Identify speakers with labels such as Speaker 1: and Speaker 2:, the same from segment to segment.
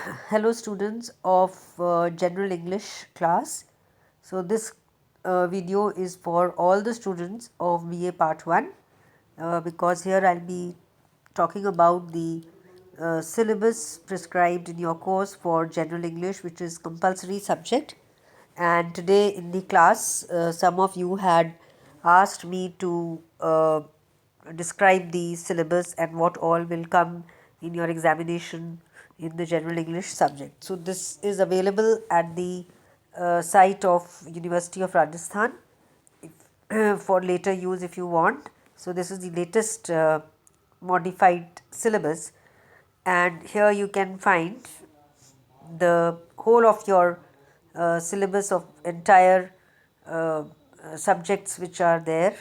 Speaker 1: Hello students of General English class. So this video is for all the students of BA Part 1 because here I will be talking about the syllabus prescribed in your course for General English, which is compulsory subject. And today in the class some of you had asked me to describe the syllabus and what all will come in your examination in the general English subject. So this is available at the site of University of Rajasthan if, for later use if you want. So this is the latest modified syllabus, and here you can find the whole of your syllabus of entire subjects which are there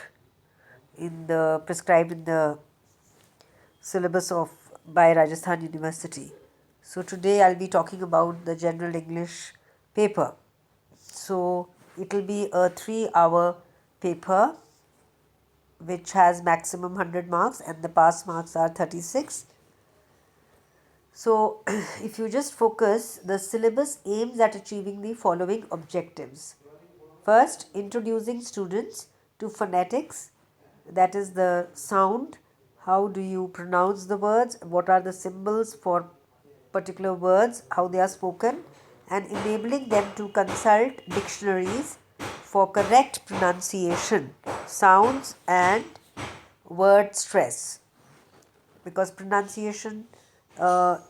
Speaker 1: in the prescribed in the syllabus of by Rajasthan University. So today I'll be talking about the general English paper. So it will be a 3-hour paper which has maximum 100 marks and the pass marks are 36. So if you just focus, the syllabus aims at achieving the following objectives. First, introducing students to phonetics, that is the sound, how do you pronounce the words, what are the symbols for particular words, how they are spoken, and enabling them to consult dictionaries for correct pronunciation, sounds and word stress, because pronunciation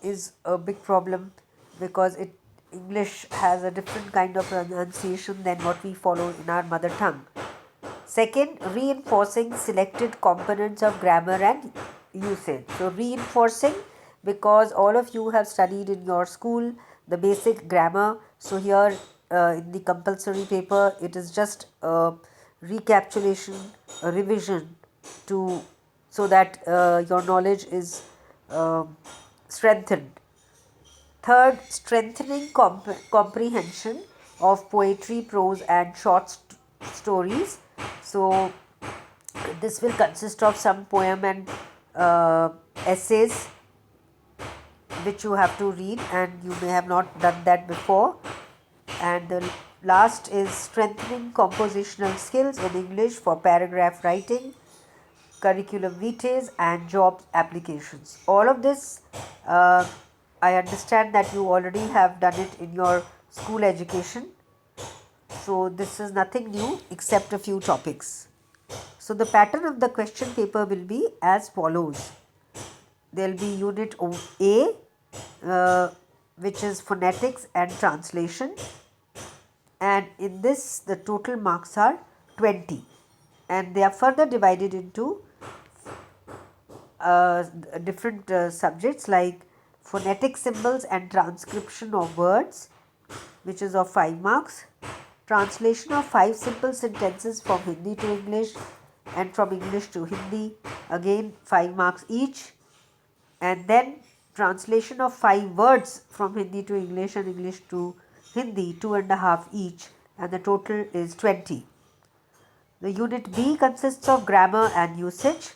Speaker 1: is a big problem, because English has a different kind of pronunciation than what we follow in our mother tongue. Second, reinforcing selected components of grammar and usage. So reinforcing, because all of you have studied in your school the basic grammar. So here in the compulsory paper it is just a recapitulation, a revision to, so that your knowledge is strengthened. Third, strengthening comprehension of poetry, prose, and short stories. So, this will consist of some poem and essays which you have to read, and you may have not done that before. And the last is strengthening compositional skills in English for paragraph writing, curriculum vitae, and job applications. All of this, I understand that you already have done it in your school education. So this is nothing new except a few topics. So the pattern of the question paper will be as follows. There will be unit A, which is phonetics and translation, and in this the total marks are 20, and they are further divided into different subjects like phonetic symbols and transcription of words, which is of 5 marks, translation of 5 simple sentences from Hindi to English and from English to Hindi, again 5 marks each, and then translation of 5 words from Hindi to English and English to Hindi, 2.5 each, and the total is 20. The unit B consists of grammar and usage,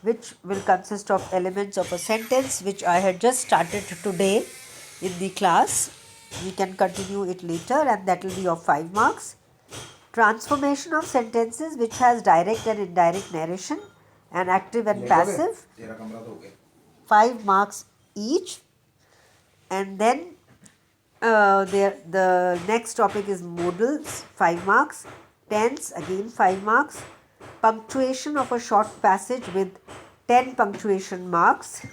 Speaker 1: which will consist of elements of a sentence, which I had just started today in the class. We can continue it later, and that will be of 5 marks. Transformation of sentences, which has direct and indirect narration and active and passive, 5 marks each. And then the next topic is modals, 5 marks. Tense, again 5 marks. Punctuation of a short passage with 10 punctuation marks,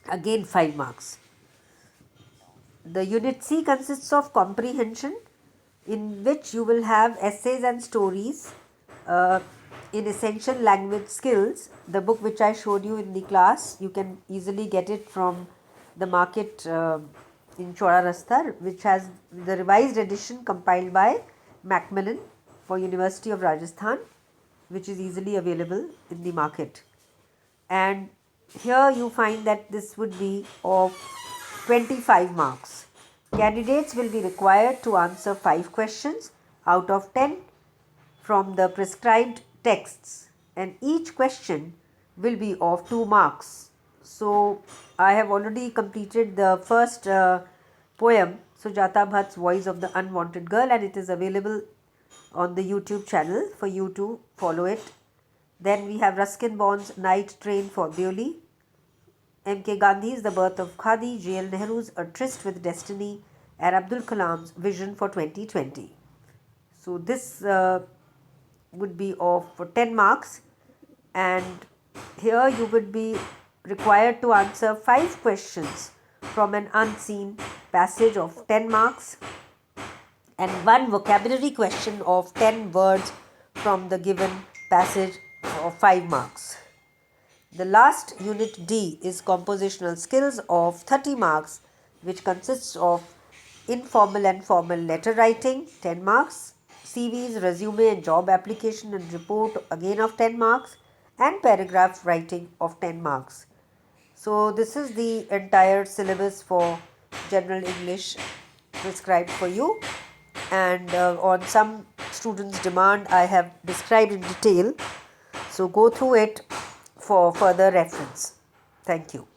Speaker 1: again 5 marks. The unit C consists of comprehension, in which you will have essays and stories in essential language skills. The book which I showed you in the class, you can easily get it from the market in Chora Rasta, which has the revised edition compiled by Macmillan for University of Rajasthan, which is easily available in the market. And here you find that this would be of 25 marks. Candidates will be required to answer 5 questions out of 10 from the prescribed texts, and each question will be of 2 marks. So I have already completed the first poem, Sujata Bhatt's Voice of the Unwanted Girl, and it is available on the YouTube channel for you to follow it. Then we have Ruskin Bond's Night Train for Deoli, M.K. Gandhi's The Birth of Khadi, J.L. Nehru's A Tryst with Destiny, and Abdul Kalam's Vision for 2020. So this would be of 10 marks, and here you would be required to answer 5 questions from an unseen passage of 10 marks and 1 vocabulary question of 10 words from the given passage of 5 marks. The last unit D is compositional skills of 30 marks, which consists of informal and formal letter writing 10 marks, CVs, resume and job application and report again of 10 marks, and paragraph writing of 10 marks. So this is the entire syllabus for general English prescribed for you, and on some students' demand I have described in detail. So go through it for further reference. Thank you.